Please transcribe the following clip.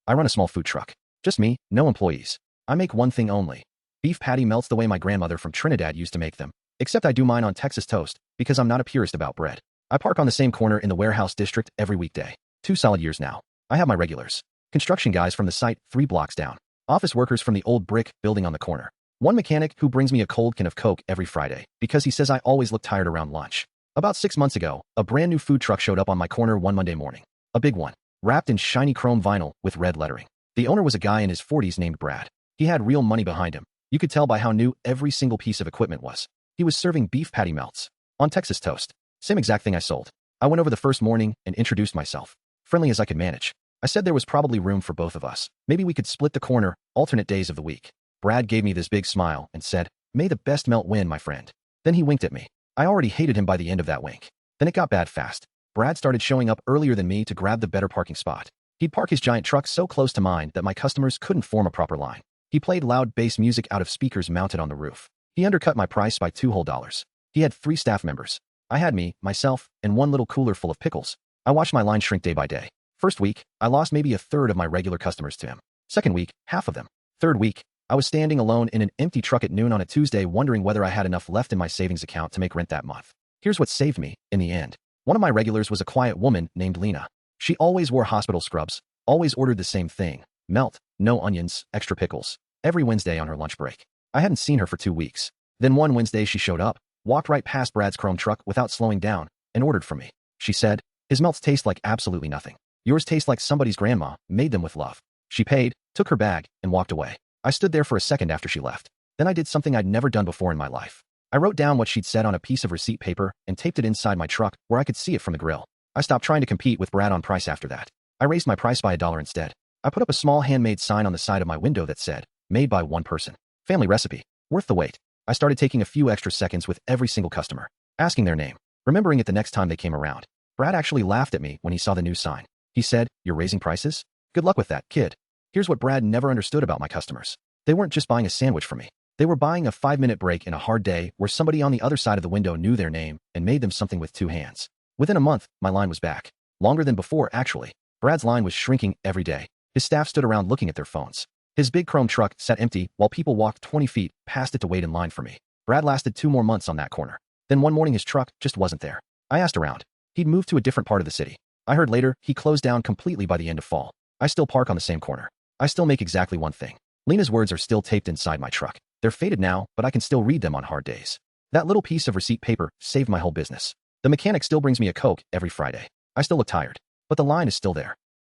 I run a small food truck. Just me, no employees. I make one thing only. Beef patty melts the way my grandmother from Trinidad used to make them. Except I do mine on Texas toast, because I'm not a purist about bread. I park on the same corner in the warehouse district every weekday. 2 solid years now. I have my regulars. Construction guys from the site 3 blocks down. Office workers from the old brick building on the corner. One mechanic who brings me a cold can of Coke every Friday, because he says I always look tired around lunch. About 6 months ago, a brand new food truck showed up on my corner one Monday morning. A big one, wrapped in shiny chrome vinyl with red lettering. The owner was a guy in his 40s named Brad. He had real money behind him. You could tell by how new every single piece of equipment was. He was serving beef patty melts on Texas toast. Same exact thing I sold. I went over the first morning and introduced myself. Friendly as I could manage. I said there was probably room for both of us. Maybe we could split the corner, alternate days of the week. Brad gave me this big smile and said, "May the best melt win, my friend." Then he winked at me. I already hated him by the end of that wink. Then it got bad fast. Brad started showing up earlier than me to grab the better parking spot. He'd park his giant truck so close to mine that my customers couldn't form a proper line. He played loud bass music out of speakers mounted on the roof. He undercut my price by $2 whole. He had 3 staff members. I had me, myself, and one little cooler full of pickles. I watched my line shrink day by day. First week, I lost maybe a third of my regular customers to him. Second week, half of them. Third week, I was standing alone in an empty truck at noon on a Tuesday wondering whether I had enough left in my savings account to make rent that month. Here's what saved me, in the end. One of my regulars was a quiet woman named Lena. She always wore hospital scrubs, always ordered the same thing, melt, no onions, extra pickles, every Wednesday on her lunch break. I hadn't seen her for 2 weeks. Then one Wednesday she showed up, walked right past Brad's chrome truck without slowing down, and ordered from me. She said, "His melts taste like absolutely nothing. Yours taste like somebody's grandma made them with love." She paid, took her bag, and walked away. I stood there for a second after she left. Then I did something I'd never done before in my life. I wrote down what she'd said on a piece of receipt paper and taped it inside my truck where I could see it from the grill. I stopped trying to compete with Brad on price after that. I raised my price by $1 instead. I put up a small handmade sign on the side of my window that said, "Made by one person. Family recipe. Worth the wait." I started taking a few extra seconds with every single customer, asking their name, remembering it the next time they came around. Brad actually laughed at me when he saw the new sign. He said, "You're raising prices? Good luck with that, kid." Here's what Brad never understood about my customers. They weren't just buying a sandwich from me. They were buying a 5-minute break in a hard day where somebody on the other side of the window knew their name and made them something with 2 hands. Within a month, my line was back. Longer than before, actually. Brad's line was shrinking every day. His staff stood around looking at their phones. His big chrome truck sat empty while people walked 20 feet past it to wait in line for me. Brad lasted 2 more months on that corner. Then one morning his truck just wasn't there. I asked around. He'd moved to a different part of the city. I heard later he closed down completely by the end of fall. I still park on the same corner. I still make exactly one thing. Lena's words are still taped inside my truck. They're faded now, but I can still read them on hard days. That little piece of receipt paper saved my whole business. The mechanic still brings me a Coke every Friday. I still look tired, but the line is still there.